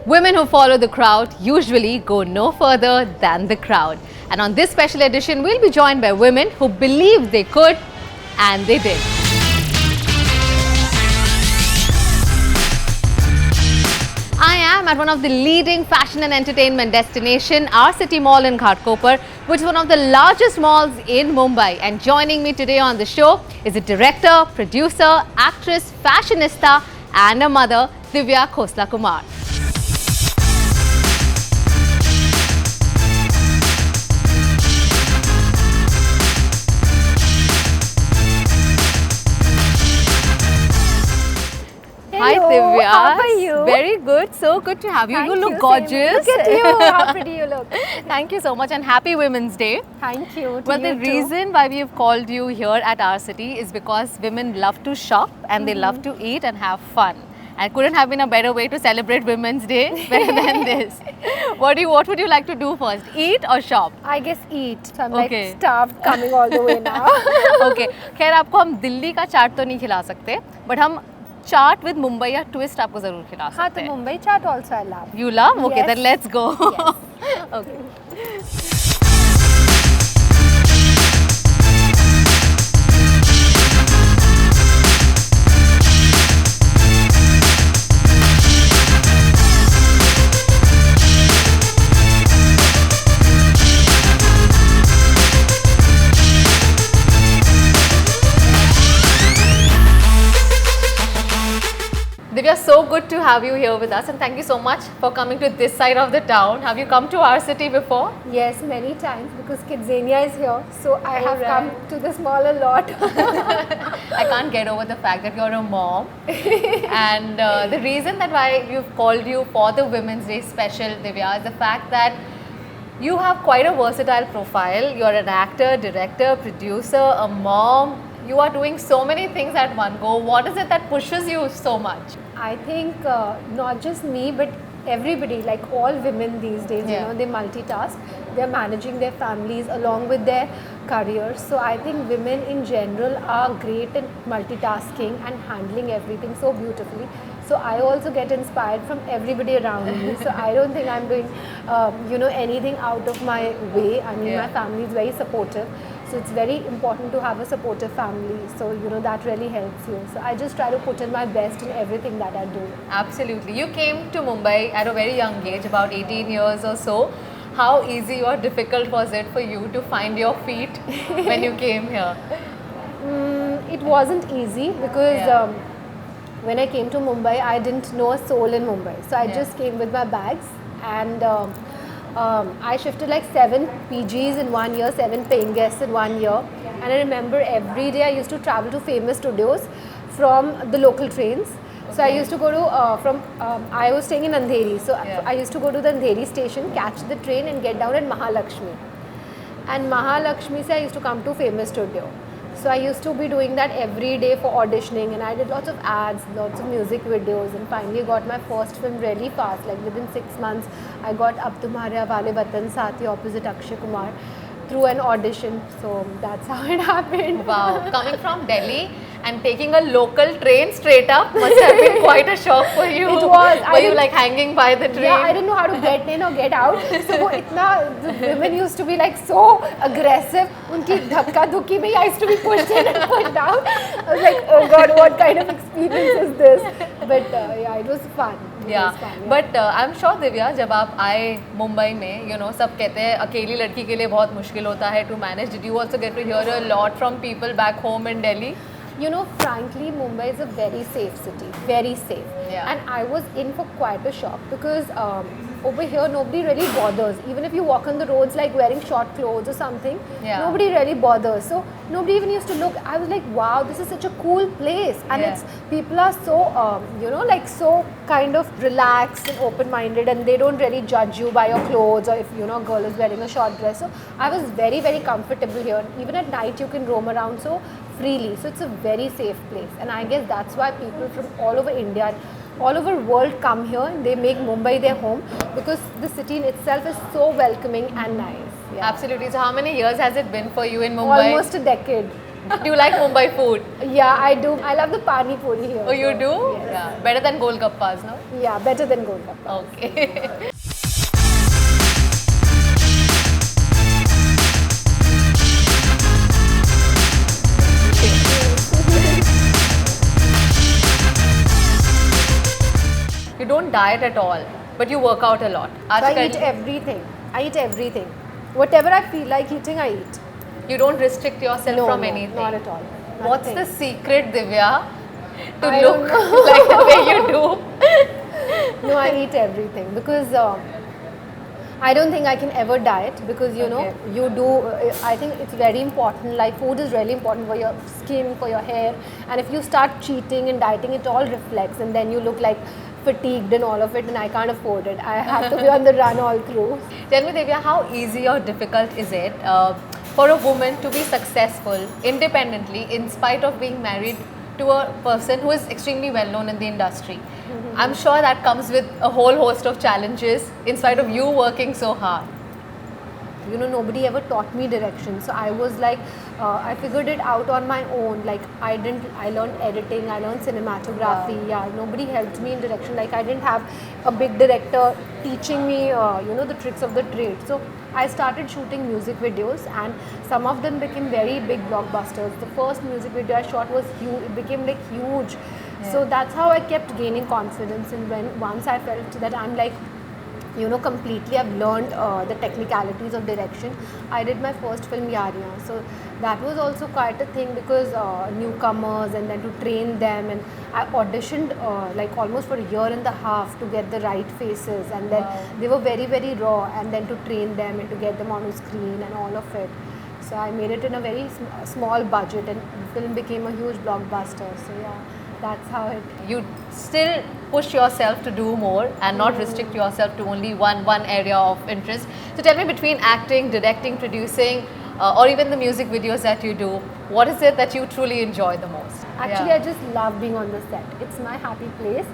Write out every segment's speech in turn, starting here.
Women who follow the crowd usually go no further than the crowd. And on this special edition, we'll be joined by women who believed they could and they did. I am at one of the leading fashion and entertainment destination, our City Mall in Ghatkopar, which is one of the largest malls in Mumbai. And joining me today on the show is a director, producer, actress, fashionista and a mother, Divya Khosla Kumar. Hi Divya. How are you? Very good. So good to have you. Thank you look you, gorgeous. Look at you. How pretty you look. Thank you so much and happy Women's Day. Thank you. Well, the reason why we have called you here at our city is because women love to shop and they love to eat and have fun. And couldn't have been a better way to celebrate Women's Day better than this. What would you like to do first? Eat or shop? I guess eat. So I'm Okay. like starved coming all the way now. Okay. खैर आपको हम दिल्ली का चाट तो नहीं खिला सकते, but हम चाट with Mumbai या ट्विस्ट आपको जरूर खिला हाँ सकते तो हैं. मुंबई चाट also I love. You love? Okay, Yes. then let's go. Yes. Okay. Divya, so good to have you here with us and thank you so much for coming to this side of the town. Have you come to our city before? Yes, many times because Kidzania is here. So I have right. come to this mall a lot. I can't get over the fact that you're a mom. And the reason that why we've called you for the Women's Day special, Divya, is the fact that you have quite a versatile profile. You're an actor, director, producer, a mom. You are doing so many things at one go. What is it that pushes you so much? I think not just me but everybody, like all women these days, Yeah. they multitask. They're managing their families along with their careers. So I think women in general are great in multitasking and handling everything so beautifully. So I also get inspired from everybody around me. So I don't think I'm doing, anything out of my way. I mean, Yeah. my family is very supportive. So it's very important to have a supportive family. So, that really helps you. So I just try to put in my best in everything that I do. Absolutely. You came to Mumbai at a very young age, about 18 years or so. How easy or difficult was it for you to find your feet when you came here? It wasn't easy because Yeah. when I came to Mumbai, I didn't know a soul in Mumbai. So I Yeah. just came with my bags and I shifted like 7 PGs in 1 year, 7 paying guests in 1 year. And I remember every day I used to travel to famous studios from the local trains. So I Okay. used to go to I was staying in Andheri. So Yeah. I used to go to the Andheri station, catch the train and get down at Mahalakshmi. And Mahalakshmi se I used to come to famous studio. So I used to be doing that every day for auditioning and I did lots of ads, lots of music videos and finally got my first film really fast. Like within 6 months, I got Ab Tumhare Wale Watan Saathi opposite Akshay Kumar through an audition. So that's how it happened. Wow. Coming from Delhi and taking a local train straight up must have been quite a shock for you. It was. Were you like hanging by the train? Yeah, I didn't know how to get in or get out. So वो इतना, the women used to be like so aggressive. उनकी धक्का धुक्की में I used to be pushed in and pushed out. I was like, oh God, what kind of experience is this? But yeah, it was fun. It Yeah, was fun, yeah. but I'm sure Divya, जब आप आए मुंबई में, सब कहते हैं अकेली लड़की के लिए बहुत मुश्किल होता है to manage. Did you also get to hear a lot from people back home in Delhi? Frankly, Mumbai is a very safe city, very safe. Yeah. And I was in for quite a shock because over here nobody really bothers. Even if you walk on the roads like wearing short clothes or something, Yeah. nobody really bothers. So nobody even used to look. I was like, wow, this is such a cool place, and Yeah. it's people are so like so kind of relaxed and open-minded, and they don't really judge you by your clothes or if a girl is wearing a short dress. So I was very very comfortable here. Even at night you can roam around so freely. So it's a very safe place, and I guess that's why people from all over India, all over world come here and they make Mumbai their home because the city in itself is so welcoming and nice. Yeah. Absolutely. So how many years has it been for you in Mumbai? Almost a decade. Do you like Mumbai food? Yeah, I do. I love the pani puri here. Oh, you so, do? Yes. Yeah. Better than Golgappas, no? Yeah, better than Golgappa. Okay. You don't diet at all, but you work out a lot. So I Aajkal, eat everything. I eat everything. Whatever I feel like eating, I eat. you don't restrict yourself from no, anything. not at all. What's Nothing. the secret, Divya, to I don't look know. like the way you do? No, I eat everything because I don't think I can ever diet because you know Okay. you do. I think it's very important. Like food is really important for your skin, for your hair, and if you start cheating and dieting, it all reflects, and then you look like fatigued and all of it, and I can't afford it. I have to be on the run all through. Tell me, Divya, how easy or difficult is it for a woman to be successful independently in spite of being married to a person who is extremely well known in the industry? I'm sure that comes with a whole host of challenges in spite of you working so hard. You know, nobody ever taught me direction, so I was like I figured it out on my own. Like I learned editing, I learned cinematography. Wow. Yeah, nobody helped me in direction. Like I didn't have a big director teaching me you know, the tricks of the trade. So I started shooting music videos, and some of them became very big blockbusters. The first music video I shot was huge. It became like huge. So that's how I kept gaining confidence, and when once I felt that I'm like, you know, completely I've learned the technicalities of direction, I did my first film Yariyan. So that was also quite a thing because newcomers, and then to train them, and I auditioned like almost for a year and a half to get the right faces, and then they were very very raw, and then to train them and to get them on screen and all of it. So I made it in a very small budget, and the film became a huge blockbuster. So yeah, that's how it. You still push yourself to do more and not restrict yourself to only one area of interest. So tell me, between acting, directing, producing, or even the music videos that you do, what is it that you truly enjoy the most? Actually, Yeah. I just love being on the set. It's my happy place,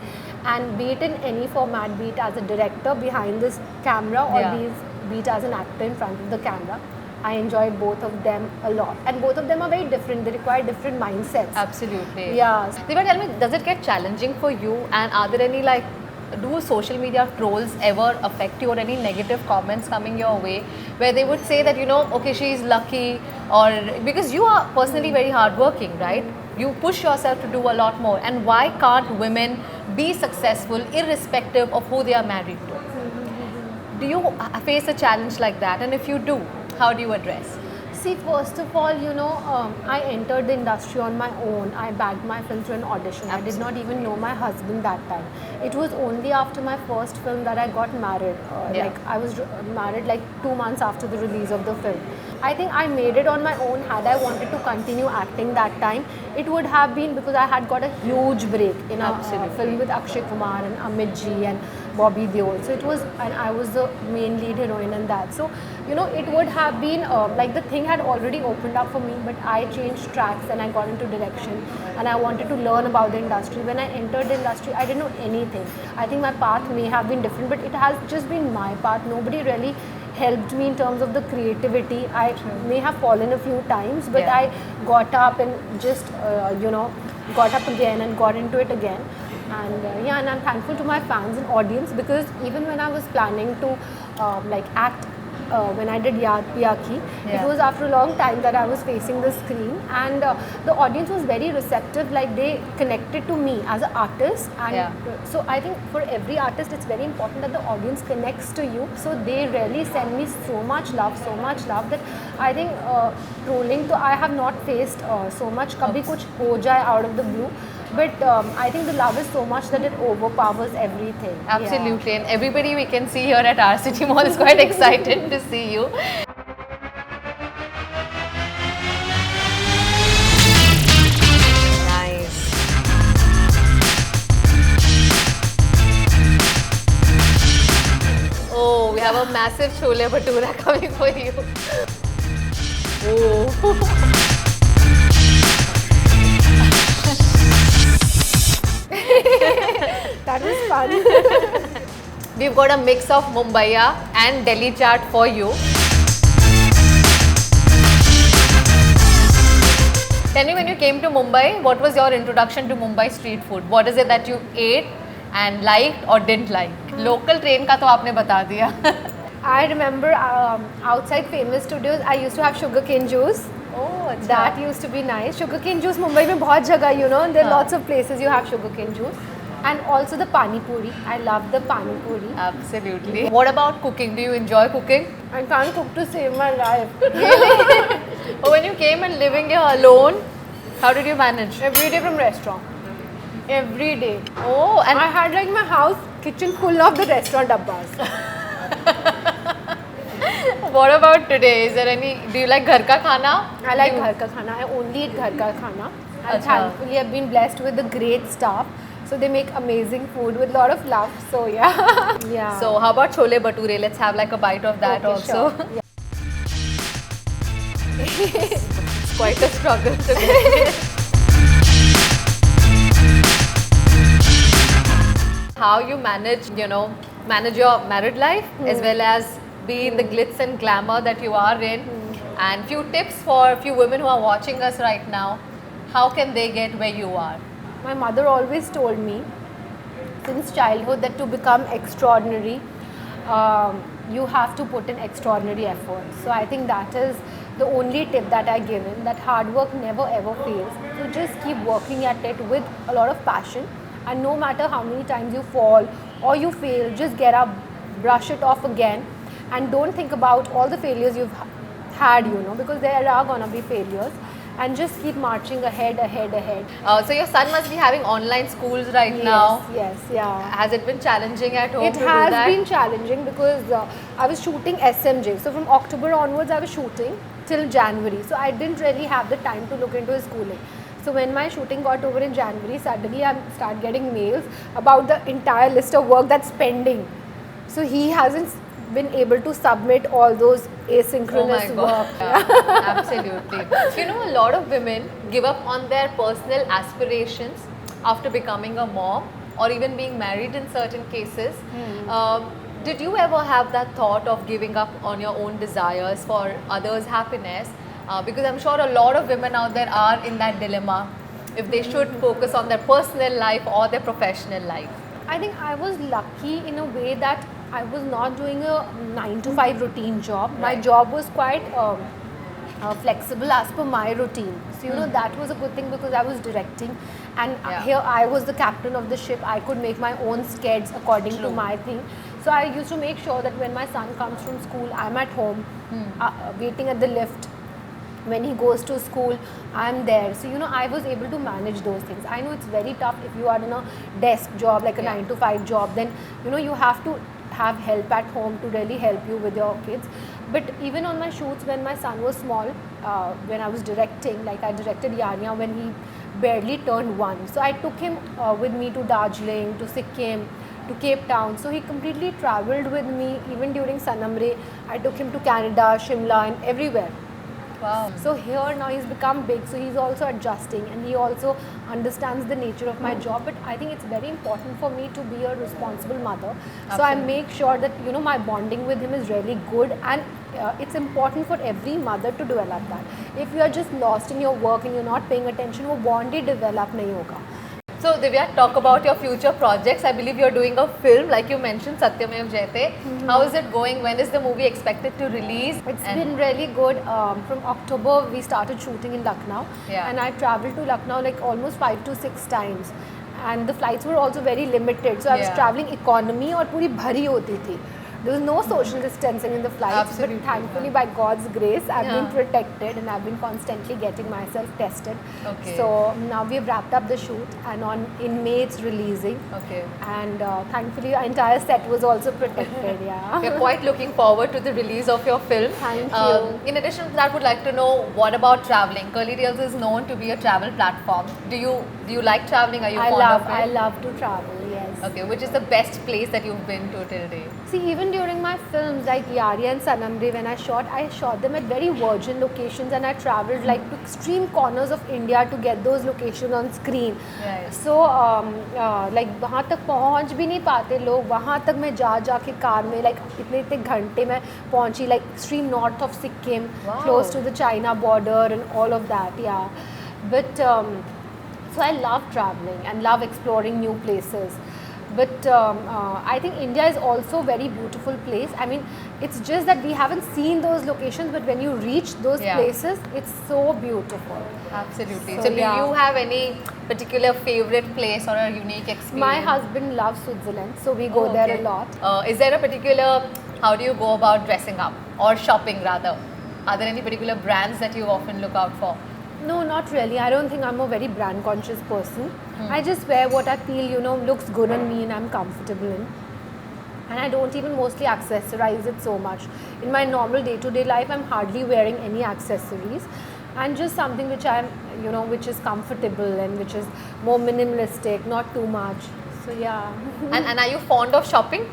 and be it in any format, be it as a director behind this camera, or Yeah. be it as an actor in front of the camera, I enjoy both of them a lot. And both of them are very different. They require different mindsets. Absolutely. Yeah. Diva, tell me, does it get challenging for you? And are there any do social media trolls ever affect you, or any negative comments coming your way where they would say that, you know, okay, she's lucky, or because you are personally very hardworking, right? You push yourself to do a lot more. And why can't women be successful irrespective of who they are married to? Do you face a challenge like that? And if you do, how do you address? See, first of all, you know, I entered the industry on my own. I bagged my film through an audition. I did not even know my husband that time. It was only after my first film that I got married. Yeah. Like I was married like 2 months after the release of the film. I think I made it on my own. Had I wanted to continue acting that time, it would have been because I had got a huge break in a film with Akshay Kumar and Amit Ji and Bobby Deol. So it was, and I was the main lead heroine in that. So, you know, it would have been like the thing had already opened up for me, but I changed tracks and I got into direction, and I wanted to learn about the industry. When I entered the industry, I didn't know anything. I think my path may have been different, but it has just been my path. Nobody really helped me in terms of the creativity. I may have fallen a few times, but Yeah. I got up and just, you know, got up again and got into it again. And yeah, and I'm thankful to my fans and audience, because even when I was planning to like act when I did Yaad Piya Ki, it Yeah. was after a long time that I was facing the screen, and the audience was very receptive. Like they connected to me as an artist, and Yeah. so I think for every artist it's very important that the audience connects to you. So they really send me so much love that I think trolling, so I have not faced so much. Kabhi kuch ho jaye out of the blue. But I think the love is so much that it overpowers everything. Absolutely, and everybody we can see here at our City Mall is quite excited to see you. Nice. Oh, we have a massive chole bhatura coming for you. Oh. Yeah. That was fun. We've got a mix of Mumbaiya and Delhi chaat for you. Tell me, when you came to Mumbai, what was your introduction to Mumbai street food? What is it that you ate and liked or didn't like? Local train का तो आपने बता दिया. I remember outside Famous Studios, I used to have sugarcane juice. Oh, अच्छा. That used to be nice. Sugarcane juice, Mumbai में बहुत जगह, you know, there are हाँ. lots of places you have sugarcane juice. And also the pani puri. I love the pani puri. Absolutely. What about cooking? Do you enjoy cooking? I can't cook to save my life. Or when you came and living here alone, how did you manage? Every day from restaurant. Every day. Oh, and I had like my house kitchen full of the restaurant dabbas. what about today? Is there any? Do you like घर का खाना? I like ghar ka khana. I only eat ghar ka khana. And Acha. thankfully I've been blessed with a great staff. So they make amazing food with a lot of love. So yeah. yeah. So how about chole bhature? Let's have like a bite of that Okay, also. sure. Yeah. It's quite a struggle to get it. How you manage, manage your married life as well as be in the glitz and glamour that you are in, and few tips for a few women who are watching us right now. How can they get where you are? My mother always told me since childhood that to become extraordinary, you have to put in extraordinary effort. So I think that is the only tip that I give in, that hard work never ever fails. So just keep working at it with a lot of passion, and no matter how many times you fall or you fail, just get up, brush it off again, and don't think about all the failures you've had, because there are gonna be failures, and just keep marching ahead. So your son must be having online schools right now. Yes, yeah. Has it been challenging at home It to do has that? been challenging because I was shooting SMJ. So from October onwards, I was shooting till January. So I didn't really have the time to look into his schooling. So when my shooting got over in January, suddenly I start getting mails about the entire list of work that's pending. So he hasn't been able to submit all those asynchronous Oh my God. work. Yeah, absolutely. A lot of women give up on their personal aspirations after becoming a mom or even being married in certain cases. Did you ever have that thought of giving up on your own desires for others' happiness? Because I'm sure a lot of women out there are in that dilemma if they should focus on their personal life or their professional life. I think I was lucky in a way that I was not doing a 9 to 5 routine job. My Right. job was quite flexible as per my routine. So, that was a good thing because I was directing, and Yeah. here I was the captain of the ship. I could make my own skeds according to True. my thing. So I used to make sure that when my son comes from school, I'm at home, waiting at the lift. When he goes to school, I'm there. So, I was able to manage those things. I know it's very tough if you are in a desk job, like a Yeah. 9 to 5 job, then, you have to have help at home to really help you with your kids. But even on my shoots, when my son was small, when I was directing, like I directed Yanya when he barely turned 1. So I took him with me to Darjeeling, to Sikkim, to Cape Town. So he completely traveled with me. Even during Sanamre, I took him to Canada, Shimla, and everywhere. Wow. So here now he's become big, so he's also adjusting, and he also understands the nature of my job. But I think it's very important for me to be a responsible mother. So I Absolutely. make sure that my bonding with him is really good, and it's important for every mother to develop that. If you are just lost in your work and you're not paying attention, वो bond ही develop नहीं होगा. So Divya, talk about your future projects. I believe you're doing a film, like you mentioned, Satyamev Jayate. How is it going? When is the movie expected to release? It's been really good. From October, we started shooting in Lucknow, Yeah. and I traveled to Lucknow like almost 5 to 6 times. And the flights were also very limited. So I was Yeah. traveling economy और पूरी भरी होती थी. There was no social distancing in the flights, Absolutely, but thankfully by God's grace, I've been Yeah. protected, and I've been constantly getting myself tested. Okay. So now we've wrapped up the shoot, and in May it's releasing. Okay. And thankfully our entire set was also protected. Yeah. We're quite looking forward to the release of your film. Thank you. In addition to that, would like to know what about traveling? Curly Reels is known to be a travel platform. Do you like traveling? Are you fond of I it? love to travel. Yes. Okay, which is the best place that you've been to till date? See, even during my films like Yari and Sanamre, when I shot them at very virgin locations, and I traveled like to extreme corners of India to get those locations on screen. Right. So, like वहाँ तक पहुँच भी नहीं पाते लोग, वहाँ तक मैं जा के कार में like इतने घंटे में पहुँची, like extreme north of Sikkim, Wow. close to the China border and all of that. Yeah. But so I love traveling and love exploring new places. But I think India is also a very beautiful place. I mean, it's just that we haven't seen those locations, but when you reach those Yeah. places, it's so beautiful. Absolutely. So, So, do yeah. you have any particular favorite place or a unique experience? My husband loves Switzerland, so we go Oh, there okay. a lot. Is there a particular, how do you go about dressing up or shopping rather? Are there any particular brands that you often look out for? No, not really. I don't think I'm a very brand conscious person. I just wear what I feel, you know, looks good on me and I'm comfortable in. And I don't even mostly accessorize it so much. In my normal day-to-day life, I'm hardly wearing any accessories. And just something which I'm, you know, which is comfortable and which is more minimalistic, not too much. So yeah. And are you fond of shopping?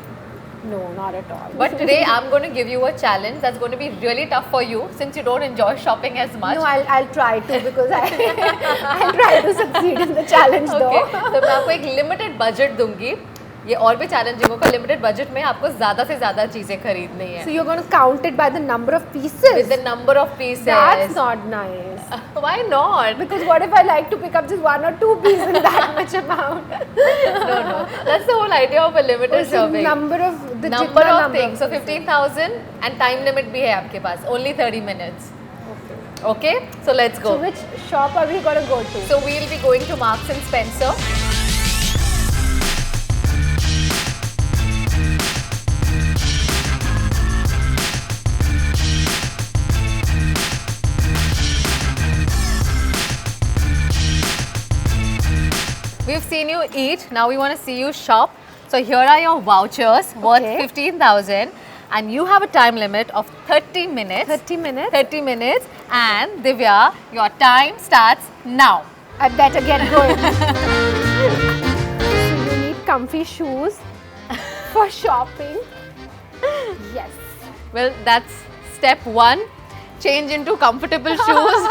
No, not at all. But today I'm going to give you a challenge that's going to be really tough for you since you don't enjoy shopping as much. No, I'll try to because I'll try to succeed in the challenge Okay, though. तो मैं आपको एक limited budget दूंगी. ये और भी challenging होगा. Limited budget में आपको ज़्यादा से ज़्यादा चीज़ें खरीदनी है. So you're going to count it by the number of pieces? With the number of pieces. That's not nice. Why not? Because what if I like to pick up just 1 or 2 pieces in that much amount? No. That's the whole idea of a limited So shopping. number of the Number jitna of things. So pieces. 15,000 and time limit भी है आपके पास. Only 30 minutes. Okay. Okay? So let's go. So which shop are we going to go to? So we'll be going to Marks and Spencer. We've seen you eat, now we want to see you shop. So here are your vouchers worth Okay. 15,000 and you have a time limit of 30 minutes. 30 minutes? 30 minutes and Divya, your time starts now. I better get going. So you need comfy shoes for shopping. Yes. Well, that's step 1. Change into comfortable shoes.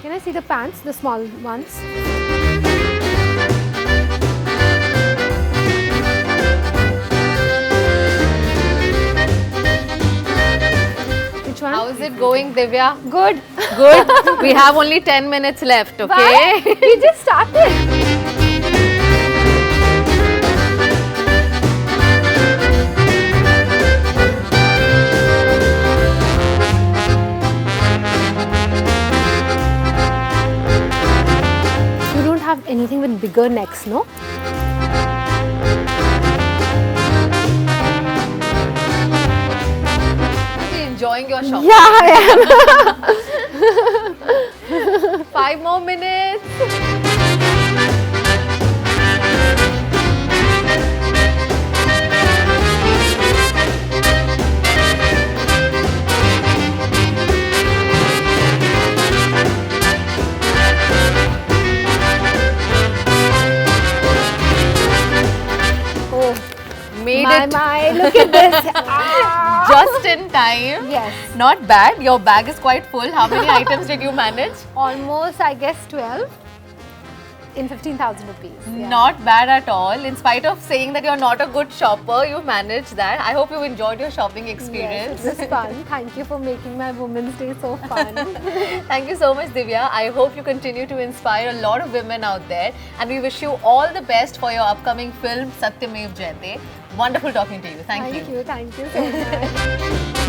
Can I see the pants, the small ones? Which one? How is it going, Divya? Good. Good. We have only 10 minutes left, okay? Bye. We just started. You don't have anything with bigger necks, no? Are you enjoying your shopping? Yeah, I am. 5 more minutes. Oh, Made my, it my, look at this. Ah. just in time. Yes. Not bad. Your bag is quite full. How many items did you manage? Almost, I guess, 12 in 15,000 rupees. Yeah. Not bad at all. In spite of saying that you're not a good shopper, you managed that. I hope you enjoyed your shopping experience. Yes, it was fun. Thank you for making my Women's Day so fun. Thank you so much, Divya. I hope you continue to inspire a lot of women out there. And we wish you all the best for your upcoming film, Satyamev Jayate. Wonderful talking to you. Thank you. Thank you so much.